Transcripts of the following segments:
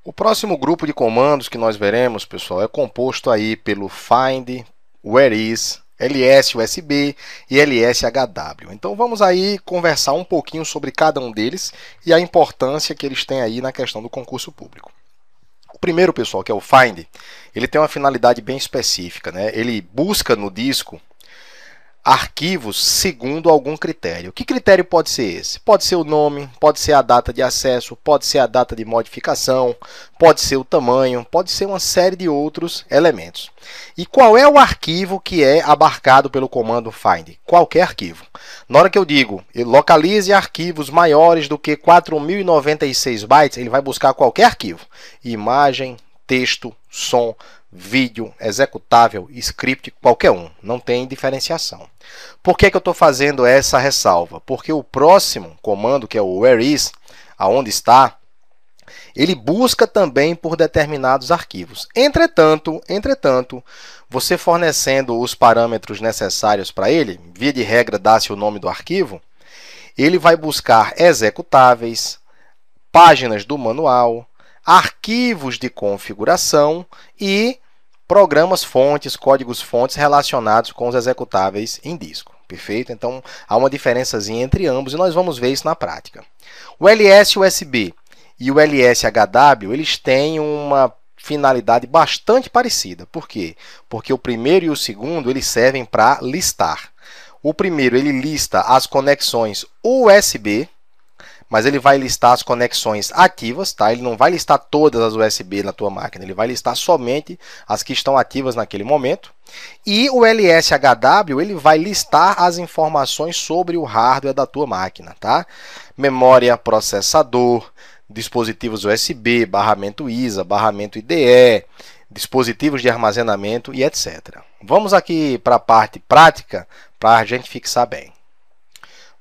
O próximo grupo de comandos que nós veremos, pessoal, é composto aí pelo find, whereis, ls-usb e ls-hw. Então vamos aí conversar um pouquinho sobre cada um deles e a importância que eles têm aí na questão do concurso público. O primeiro, pessoal, que é o find, ele tem uma finalidade bem específica, né? Ele busca no disco arquivos segundo algum critério. Que critério pode ser esse? Pode ser o nome, pode ser a data de acesso, pode ser a data de modificação, pode ser o tamanho, pode ser uma série de outros elementos. E qual é o arquivo que é abarcado pelo comando find? Qualquer arquivo. Na hora que eu digo localize arquivos maiores do que 4096 bytes, ele vai buscar qualquer arquivo. Imagem, texto, som, vídeo, executável, script, qualquer um. Não tem diferenciação. Por que eu estou fazendo essa ressalva? Porque o próximo comando, que é o whereis, aonde está, ele busca também por determinados arquivos. Entretanto, você fornecendo os parâmetros necessários para ele, via de regra dá-se o nome do arquivo, ele vai buscar executáveis, páginas do manual, arquivos de configuração e programas fontes, códigos fontes relacionados com os executáveis em disco. Perfeito? Então, há uma diferençazinha entre ambos e nós vamos ver isso na prática. O ls-usb e o ls-hw, eles têm uma finalidade bastante parecida. Por quê? Porque o primeiro e o segundo, eles servem para listar. O primeiro, ele lista as conexões USB, mas ele vai listar as conexões ativas, tá? Ele não vai listar todas as USB na tua máquina, ele vai listar somente as que estão ativas naquele momento. E o ls-hw, ele vai listar as informações sobre o hardware da tua máquina, tá? Memória, processador, dispositivos USB, barramento ISA, barramento IDE, dispositivos de armazenamento e etc. Vamos aqui para a parte prática para a gente fixar bem.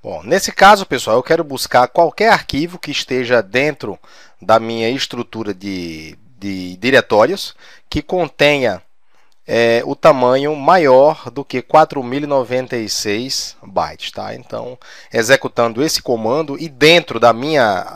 Bom, nesse caso, pessoal, eu quero buscar qualquer arquivo que esteja dentro da minha estrutura de diretórios que contenha o tamanho maior do que 4096 bytes. Tá? Então, executando esse comando e dentro da minha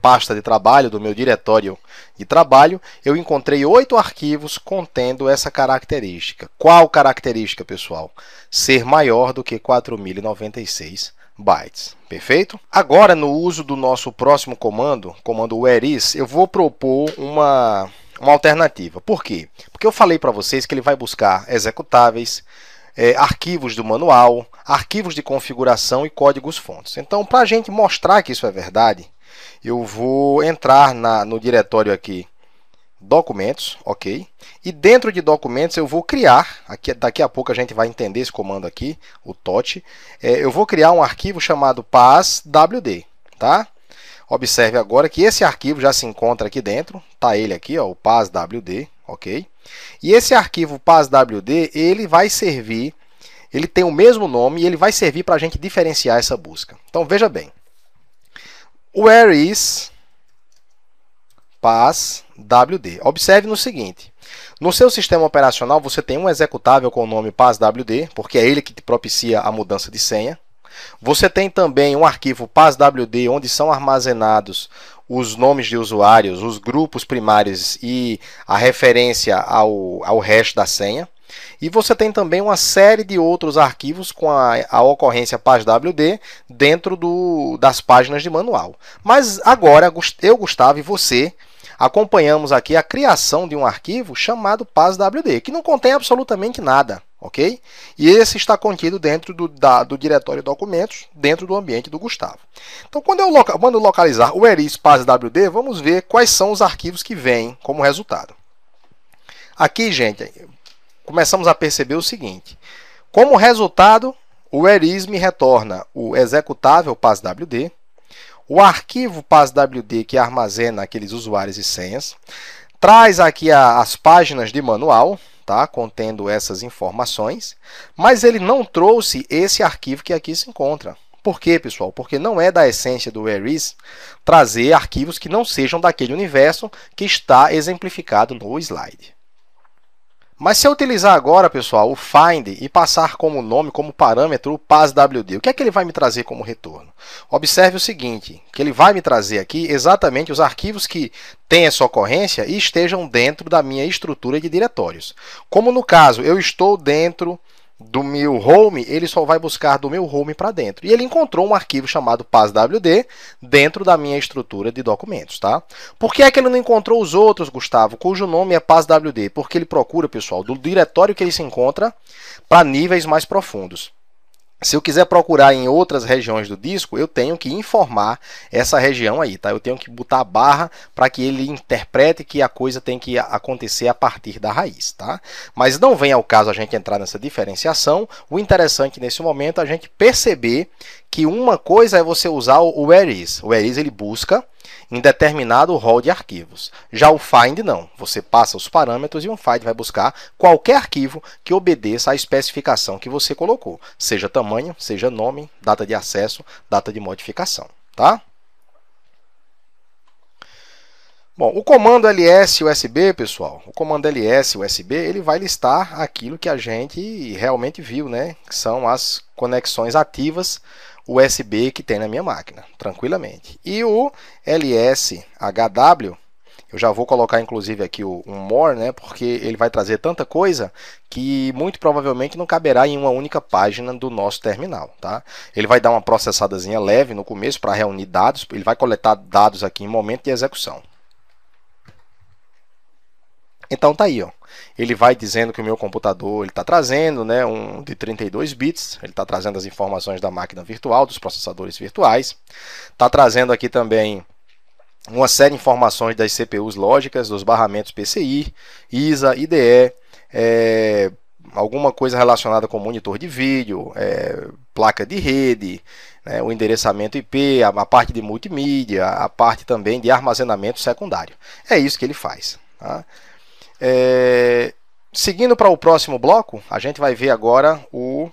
pasta de trabalho, do meu diretório de trabalho, eu encontrei 8 arquivos contendo essa característica. Qual característica, pessoal? Ser maior do que 4096 bytes. Perfeito? Agora, no uso do nosso próximo comando, comando whereis, eu vou propor uma alternativa. Por quê? Porque eu falei para vocês que ele vai buscar executáveis, arquivos do manual, arquivos de configuração e códigos fontes. Então, para a gente mostrar que isso é verdade, eu vou entrar no diretório aqui documentos, ok? E dentro de documentos eu vou criar, daqui a pouco a gente vai entender esse comando aqui, o tot, eu vou criar um arquivo chamado passwd, tá? Observe agora que esse arquivo já se encontra aqui dentro, tá ele aqui, ó, o passwd, ok? E esse arquivo passwd, ele vai servir, ele tem o mesmo nome e ele vai servir para a gente diferenciar essa busca. Então veja bem, whereis passwd. Observe no seguinte, no seu sistema operacional você tem um executável com o nome passwd, porque é ele que te propicia a mudança de senha. Você tem também um arquivo passwd onde são armazenados os nomes de usuários, os grupos primários e a referência ao hash da senha. E você tem também uma série de outros arquivos com a ocorrência passwd dentro das páginas de manual. Mas agora eu, Gustavo, e você acompanhamos aqui a criação de um arquivo chamado passwd, que não contém absolutamente nada, ok? E esse está contido dentro do diretório documentos, dentro do ambiente do Gustavo. Então, quando eu mando localizar o whereis passwd, vamos ver quais são os arquivos que vêm como resultado. Aqui, gente, começamos a perceber o seguinte, como resultado, o whereis me retorna o executável passwd, o arquivo passwd que armazena aqueles usuários e senhas, traz aqui as páginas de manual, tá, contendo essas informações, mas ele não trouxe esse arquivo que aqui se encontra. Por quê, pessoal? Porque não é da essência do whereis trazer arquivos que não sejam daquele universo que está exemplificado no slide. Mas se eu utilizar agora, pessoal, o find e passar como nome, como parâmetro, o passwd, o que é que ele vai me trazer como retorno? Observe o seguinte, que ele vai me trazer aqui exatamente os arquivos que têm essa ocorrência e estejam dentro da minha estrutura de diretórios. Como no caso, eu estou dentro do meu home, ele só vai buscar do meu home para dentro. E ele encontrou um arquivo chamado passwd dentro da minha estrutura de documentos, tá? Por que é que ele não encontrou os outros, Gustavo, cujo nome é passwd? Porque ele procura, pessoal, do diretório que ele se encontra para níveis mais profundos. Se eu quiser procurar em outras regiões do disco, eu tenho que informar essa região aí, tá? Eu tenho que botar a barra para que ele interprete que a coisa tem que acontecer a partir da raiz, tá? Mas não vem ao caso a gente entrar nessa diferenciação. O interessante nesse momento é a gente perceber que uma coisa é você usar o whereis. O whereis ele busca em determinado rol de arquivos. Já o find não. Você passa os parâmetros e um find vai buscar qualquer arquivo que obedeça à especificação que você colocou. Seja tamanho, seja nome, data de acesso, data de modificação. Tá? Bom, o comando ls usb, pessoal, o comando ls usb, ele vai listar aquilo que a gente realmente viu, né? Que são as conexões ativas USB que tem na minha máquina, tranquilamente. E o LSHW, eu já vou colocar inclusive aqui um more, né, porque ele vai trazer tanta coisa que muito provavelmente não caberá em uma única página do nosso terminal, tá? Ele vai dar uma processadazinha leve no começo para reunir dados, ele vai coletar dados aqui em momento de execução. Então tá aí, ó. Ele vai dizendo que o meu computador está trazendo, né, um de 32 bits, ele está trazendo as informações da máquina virtual, dos processadores virtuais, está trazendo aqui também uma série de informações das CPUs lógicas, dos barramentos PCI, ISA, IDE, alguma coisa relacionada com monitor de vídeo, placa de rede, né, o endereçamento IP, a parte de multimídia, a parte também de armazenamento secundário. É isso que ele faz, tá? Seguindo para o próximo bloco, a gente vai ver agora o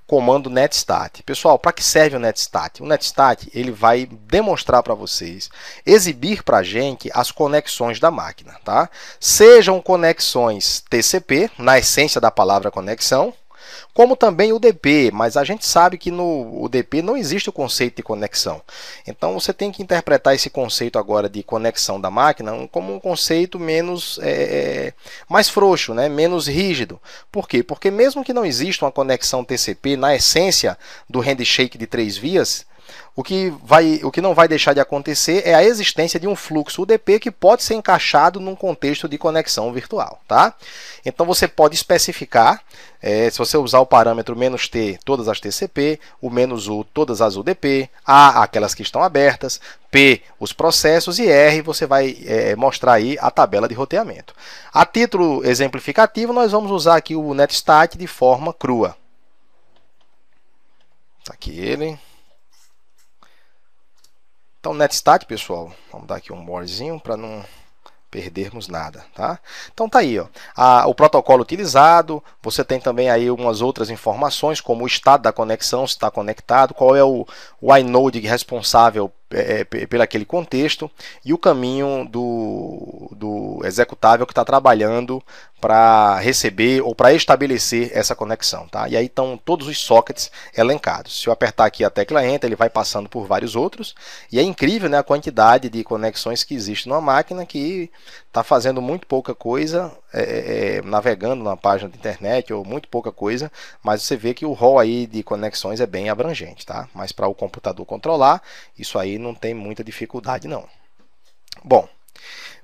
comando netstat. Pessoal, para que serve o netstat? O netstat ele vai demonstrar para vocês, exibir para a gente as conexões da máquina, tá? Sejam conexões TCP, na essência da palavra conexão, como também o UDP, mas a gente sabe que no UDP não existe o conceito de conexão. Então você tem que interpretar esse conceito agora de conexão da máquina como um conceito menos mais frouxo, né? Menos rígido. Por quê? Porque mesmo que não exista uma conexão TCP na essência do handshake de 3 vias, o que não vai deixar de acontecer é a existência de um fluxo UDP que pode ser encaixado num contexto de conexão virtual, tá? Então você pode especificar, se você usar o parâmetro "-t", todas as TCP, o "-u", todas as UDP, A, aquelas que estão abertas, P, os processos, e R, você vai mostrar aí a tabela de roteamento. A título exemplificativo, nós vamos usar aqui o netstat de forma crua. Aqui ele. Então, netstat, pessoal, vamos dar aqui um morezinho para não perdermos nada, tá? Então tá aí, ó, o protocolo utilizado, você tem também aí umas outras informações, como o estado da conexão, se está conectado, qual é o inode responsável pelo aquele contexto, e o caminho do executável que está trabalhando para receber ou para estabelecer essa conexão, tá? E aí estão todos os sockets elencados. Se eu apertar aqui a tecla Enter, ele vai passando por vários outros, e é incrível, né, a quantidade de conexões que existe numa máquina que está fazendo muito pouca coisa, navegando na página de internet, ou muito pouca coisa, mas você vê que o rol aí de conexões é bem abrangente, tá? Mas para o computador controlar, isso aí não tem muita dificuldade não. Bom,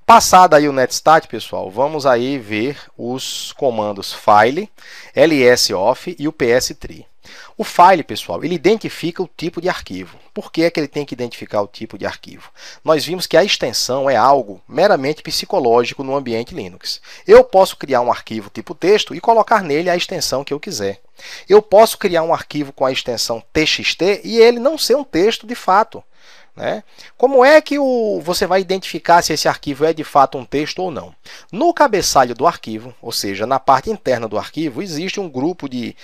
passado aí o netstat, pessoal, vamos aí ver os comandos file, lsoff e o ps3. O file, pessoal, ele identifica o tipo de arquivo. Por que é que ele tem que identificar o tipo de arquivo? Nós vimos que a extensão é algo meramente psicológico no ambiente Linux. Eu posso criar um arquivo tipo texto e colocar nele a extensão que eu quiser. Eu posso criar um arquivo com a extensão txt e ele não ser um texto de fato, né? Como é que você vai identificar se esse arquivo é de fato um texto ou não? No cabeçalho do arquivo, ou seja, na parte interna do arquivo, existe um grupo de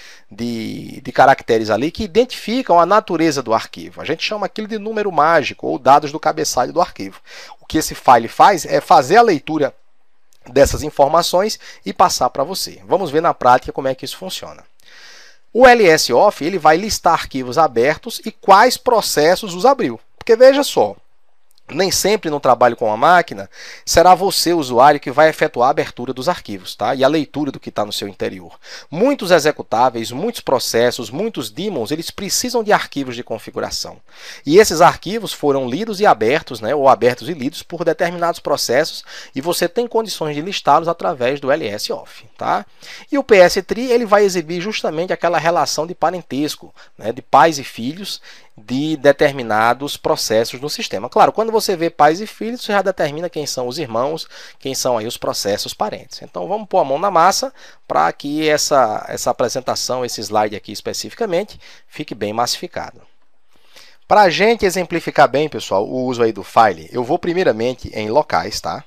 caracteres ali que identificam a natureza do arquivo. A gente chama aquilo de número mágico ou dados do cabeçalho do arquivo. O que esse file faz é fazer a leitura dessas informações e passar para você. Vamos ver na prática como é que isso funciona. O LS-OFF ele vai listar arquivos abertos e quais processos os abriu. Porque veja só, nem sempre no trabalho com a máquina será você, o usuário, que vai efetuar a abertura dos arquivos, tá? E a leitura do que está no seu interior. Muitos executáveis, muitos processos, muitos daemons, eles precisam de arquivos de configuração. E esses arquivos foram lidos e abertos, né? Ou abertos e lidos por determinados processos, e você tem condições de listá-los através do LS-OFF, tá? E o PS-Tree ele vai exibir justamente aquela relação de parentesco, né? De pais e filhos, de determinados processos no sistema. Claro, quando você vê pais e filhos, você já determina quem são os irmãos, quem são aí os processos parentes. Então vamos pôr a mão na massa para que essa apresentação, esse slide aqui especificamente, fique bem massificado. Para a gente exemplificar bem, pessoal, o uso aí do file, eu vou primeiramente em locais, tá?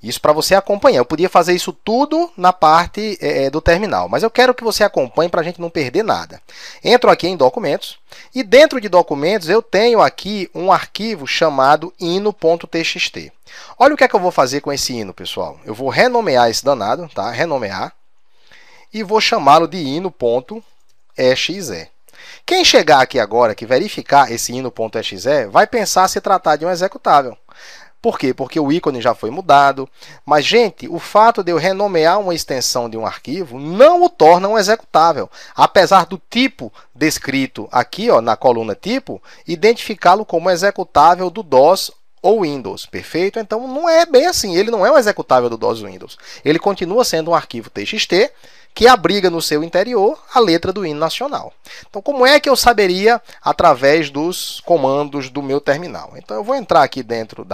Isso para você acompanhar. Eu podia fazer isso tudo na parte do terminal, mas eu quero que você acompanhe para a gente não perder nada. Entro aqui em documentos e dentro de documentos eu tenho aqui um arquivo chamado ino.txt. Olha o que é que eu vou fazer com esse ino, pessoal. Eu vou renomear esse danado, tá? Renomear, e vou chamá-lo de ino.exe. Quem chegar aqui agora, que verificar esse ino.exe, vai pensar se tratar de um executável. Por quê? Porque o ícone já foi mudado. Mas, gente, o fato de eu renomear uma extensão de um arquivo não o torna um executável. Apesar do tipo descrito aqui, ó, na coluna tipo, identificá-lo como executável do DOS ou Windows. Perfeito? Então, não é bem assim. Ele não é um executável do DOS ou Windows. Ele continua sendo um arquivo TXT que abriga no seu interior a letra do hino nacional. Então, como é que eu saberia através dos comandos do meu terminal? Então, eu vou entrar aqui dentro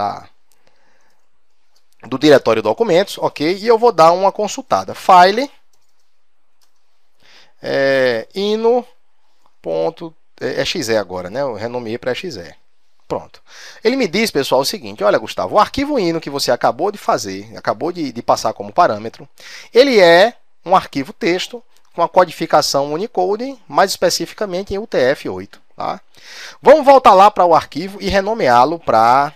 do diretório documentos, ok? E eu vou dar uma consultada. File ino.exe agora, né? Eu renomeei para exe. Pronto. Ele me diz, pessoal, o seguinte: olha, Gustavo, o arquivo ino que você acabou de fazer, acabou de passar como parâmetro, ele é um arquivo texto com a codificação Unicode, mais especificamente em UTF-8. Tá? Vamos voltar lá para o arquivo e renomeá-lo para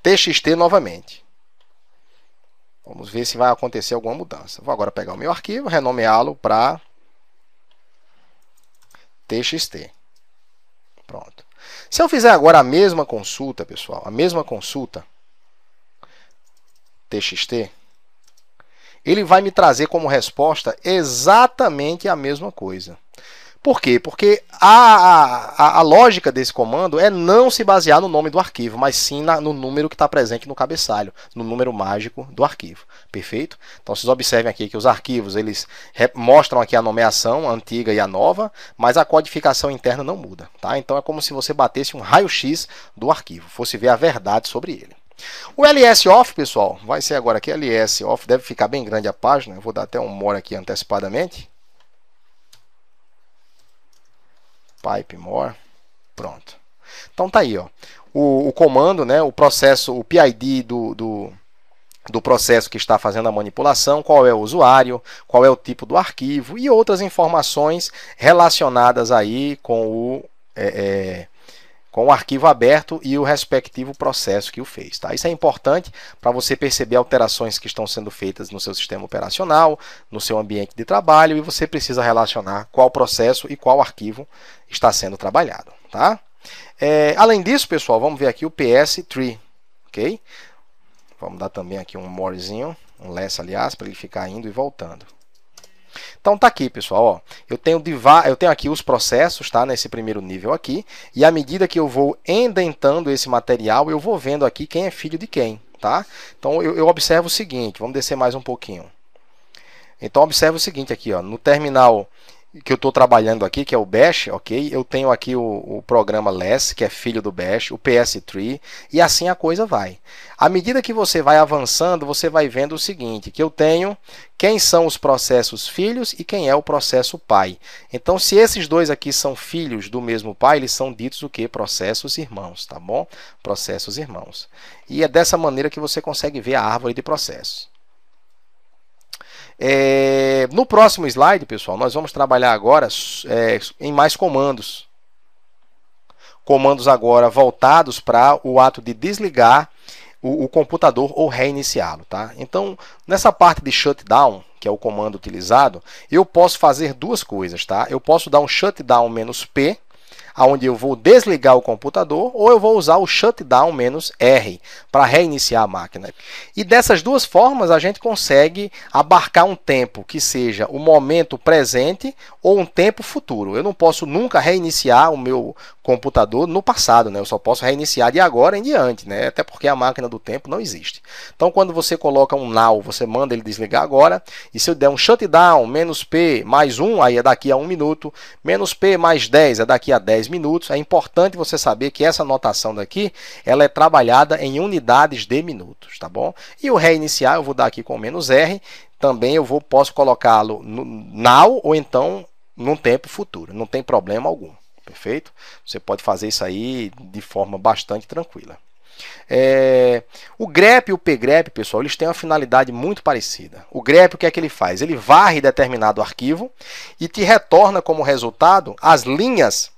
TXT novamente. Vamos ver se vai acontecer alguma mudança. Vou agora pegar o meu arquivo, renomeá-lo para TXT. Pronto. Se eu fizer agora a mesma consulta, pessoal, a mesma consulta TXT, ele vai me trazer como resposta exatamente a mesma coisa. Por quê? Porque a lógica desse comando é não se basear no nome do arquivo, mas sim no número que está presente no cabeçalho, no número mágico do arquivo. Perfeito? Então, vocês observem aqui que os arquivos eles mostram aqui a nomeação, a antiga e a nova, mas a codificação interna não muda. Tá? Então, é como se você batesse um raio-x do arquivo, fosse ver a verdade sobre ele. O LS-OFF, pessoal, vai ser agora aqui, LS-OFF, deve ficar bem grande a página, eu vou dar até um more aqui antecipadamente. Pipe more, pronto. Então tá aí, ó, o comando, né, o processo, o PID do processo que está fazendo a manipulação, qual é o usuário, qual é o tipo do arquivo e outras informações relacionadas aí com o arquivo aberto e o respectivo processo que o fez. Tá? Isso é importante para você perceber alterações que estão sendo feitas no seu sistema operacional, no seu ambiente de trabalho, e você precisa relacionar qual processo e qual arquivo está sendo trabalhado. Tá? Além disso, pessoal, vamos ver aqui o PS-Tree. Okay? Vamos dar também aqui um morezinho, um less, aliás, para ele ficar indo e voltando. Então tá aqui, pessoal, ó. Eu tenho aqui os processos, tá, nesse primeiro nível aqui, e à medida que eu vou indentando esse material, eu vou vendo aqui quem é filho de quem, tá? Então eu observo o seguinte, vamos descer mais um pouquinho. Então observe o seguinte aqui, ó, no terminal que eu estou trabalhando aqui, que é o Bash, ok? Eu tenho aqui o programa less, que é filho do Bash, o PS-Tree, e assim a coisa vai. À medida que você vai avançando, você vai vendo o seguinte, que eu tenho quem são os processos filhos e quem é o processo pai. Então, se esses dois aqui são filhos do mesmo pai, eles são ditos o quê? Processos irmãos, tá bom? Processos irmãos. E é dessa maneira que você consegue ver a árvore de processos. No próximo slide, pessoal, nós vamos trabalhar agora em mais comandos. Comandos agora voltados para o ato de desligar o computador ou reiniciá-lo, tá? Então, nessa parte de shutdown, que é o comando utilizado, eu posso fazer duas coisas, tá? Eu posso dar um shutdown "-p", onde eu vou desligar o computador, ou eu vou usar o shutdown "-r", para reiniciar a máquina. E dessas duas formas, a gente consegue abarcar um tempo que seja o momento presente ou um tempo futuro. Eu não posso nunca reiniciar o meu computador no passado, né? Eu só posso reiniciar de agora em diante, né? Até porque a máquina do tempo não existe. Então, quando você coloca um now, você manda ele desligar agora, e se eu der um shutdown "-p mais 1, aí é daqui a 1 minuto, "-p mais 10 é daqui a 10 minutos, é importante você saber que essa notação daqui, ela é trabalhada em unidades de minutos, tá bom? E o reiniciar eu vou dar aqui com "-r, também posso colocá-lo no now ou então num tempo futuro, não tem problema algum. Perfeito? Você pode fazer isso aí de forma bastante tranquila. O grep e o pgrep, pessoal, eles têm uma finalidade muito parecida. O grep, o que é que ele faz? Ele varre determinado arquivo e te retorna como resultado as linhas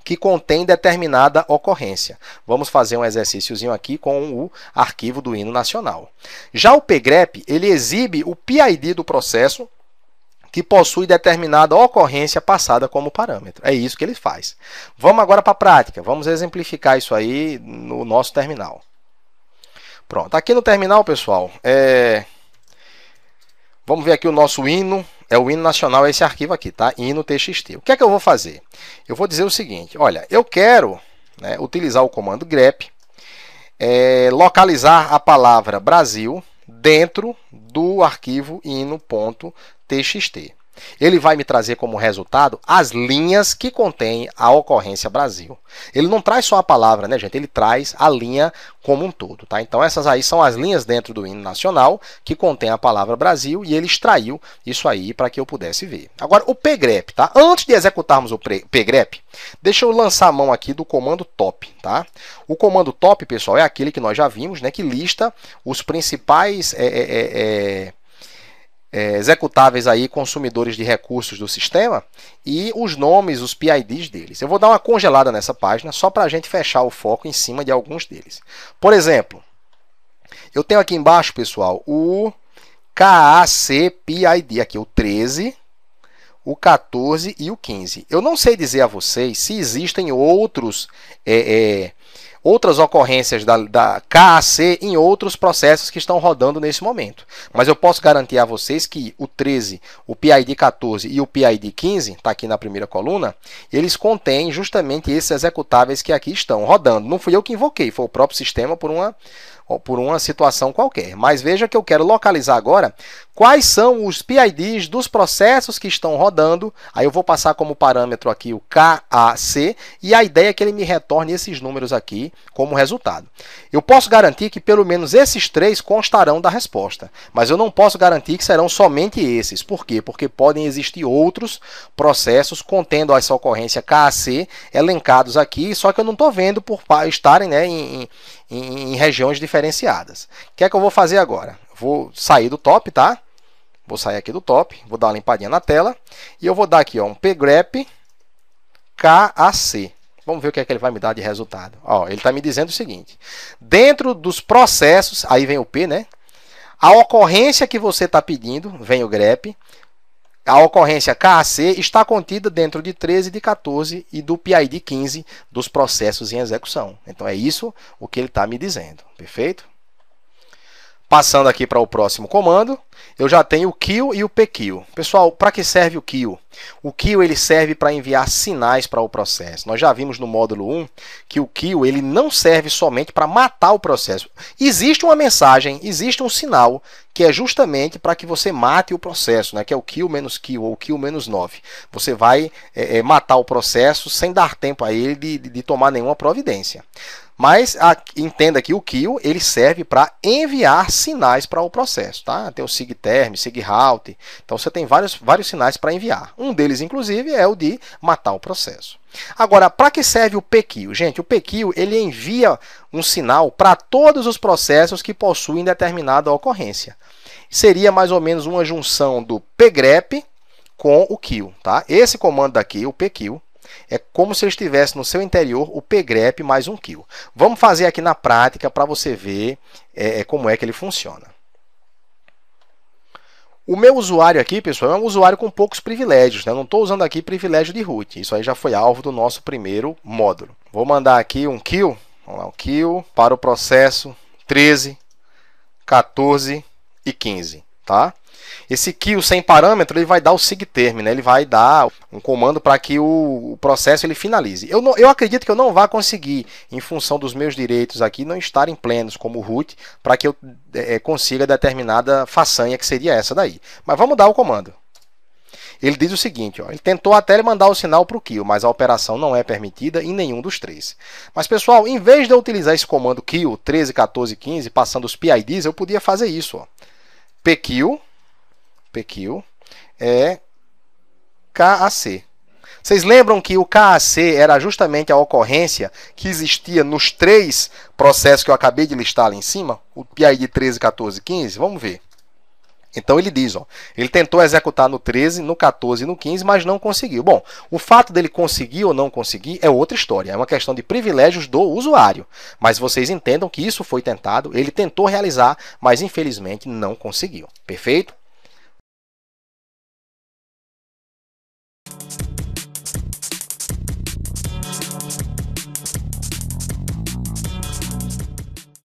que contém determinada ocorrência. Vamos fazer um exercíciozinho aqui com o arquivo do hino nacional. Já o pgrep, ele exibe o PID do processo que possui determinada ocorrência passada como parâmetro. É isso que ele faz. Vamos agora para a prática. Vamos exemplificar isso aí no nosso terminal. Pronto. Aqui no terminal, pessoal, vamos ver aqui o nosso hino. É o hino nacional, é esse arquivo aqui, tá? Hino TXT. O que é que eu vou fazer? Eu vou dizer o seguinte, olha, eu quero, né, utilizar o comando grep, localizar a palavra Brasil dentro do arquivo hino.txt. Ele vai me trazer como resultado as linhas que contêm a ocorrência Brasil. Ele não traz só a palavra, né, gente? Ele traz a linha como um todo, tá? Então, essas aí são as linhas dentro do hino nacional que contém a palavra Brasil e ele extraiu isso aí para que eu pudesse ver. Agora, o pgrep, tá? Antes de executarmos o pgrep, deixa eu lançar a mão aqui do comando top, tá? O comando top, pessoal, é aquele que nós já vimos, né, que lista os principais executáveis aí, consumidores de recursos do sistema e os nomes, os PIDs deles. Eu vou dar uma congelada nessa página só para a gente fechar o foco em cima de alguns deles. Por exemplo, eu tenho aqui embaixo, pessoal, o KAC PID, aqui o 13, o 14 e o 15. Eu não sei dizer a vocês se existem outras ocorrências da KAC em outros processos que estão rodando nesse momento. Mas eu posso garantir a vocês que o 13, o PID 14 e o PID 15, está aqui na primeira coluna, eles contêm justamente esses executáveis que aqui estão rodando. Não fui eu que invoquei, foi o próprio sistema por uma situação qualquer. Mas veja que eu quero localizar agora quais são os PIDs dos processos que estão rodando. Aí eu vou passar como parâmetro aqui o KAC e a ideia é que ele me retorne esses números aqui como resultado. Eu posso garantir que pelo menos esses três constarão da resposta, mas eu não posso garantir que serão somente esses. Por quê? Porque podem existir outros processos contendo essa ocorrência KAC elencados aqui, só que eu não estou vendo por estarem, né, em regiões diferenciadas. O que é que eu vou fazer agora? Vou sair do top, tá? Vou sair aqui do top, vou dar uma limpadinha na tela e eu vou dar aqui, ó, um pgrep KAC. Vamos ver o que é que ele vai me dar de resultado. Ó, ele está me dizendo o seguinte: dentro dos processos, aí vem o P, né? A ocorrência que você está pedindo, vem o grep. A ocorrência KAC está contida dentro de 13, de 14 e do PID 15 dos processos em execução. Então, é isso o que ele está me dizendo. Perfeito? Passando aqui para o próximo comando, eu já tenho o kill e o pkill. Pessoal, para que serve o kill? O kill ele serve para enviar sinais para o processo. Nós já vimos no módulo 1 que o kill ele não serve somente para matar o processo. Existe uma mensagem, existe um sinal que é justamente para que você mate o processo, né? Que é o kill menos kill ou kill menos 9. Você vai matar o processo sem dar tempo a ele de tomar nenhuma providência. Mas entenda que o kill ele serve para enviar sinais para o processo, tá? Tem o sigterm, sigrout, então você tem vários sinais para enviar. Um deles, inclusive, é o de matar o processo. Agora, para que serve o pkill? Gente, o pkill ele envia um sinal para todos os processos que possuem determinada ocorrência. Seria mais ou menos uma junção do pgrep com o kill, tá? Esse comando daqui, o pkill, É como se ele estivesse no seu interior o pgrep mais um kill. Vamos fazer aqui na prática para você ver como é que ele funciona. O meu usuário aqui, pessoal, é um usuário com poucos privilégios, né? Eu não estou usando aqui privilégio de root. Isso aí já foi alvo do nosso primeiro módulo. Vou mandar aqui um kill, vamos lá, um kill para o processo 13, 14 e 15, tá? Esse kill sem parâmetro, ele vai dar o sigterm, né? Ele vai dar um comando para que o processo ele finalize. Eu acredito que eu não vá conseguir, em função dos meus direitos aqui, não estarem plenos como root, para que eu consiga determinada façanha, que seria essa daí. Mas vamos dar o comando. Ele diz o seguinte, ó, ele tentou até mandar o sinal para o kill, mas a operação não é permitida em nenhum dos três. Mas, pessoal, em vez de eu utilizar esse comando kill 13, 14 e 15, passando os PIDs, eu podia fazer isso. Ó. pkill é KAC. Vocês lembram que o KAC era justamente a ocorrência que existia nos três processos que eu acabei de listar ali em cima? O PID 13, 14 e 15? Vamos ver. Então ele diz, ó, ele tentou executar no 13, no 14 e no 15, mas não conseguiu. Bom, o fato dele conseguir ou não conseguir é outra história, é uma questão de privilégios do usuário. Mas vocês entendam que isso foi tentado, ele tentou realizar, mas infelizmente não conseguiu. Perfeito?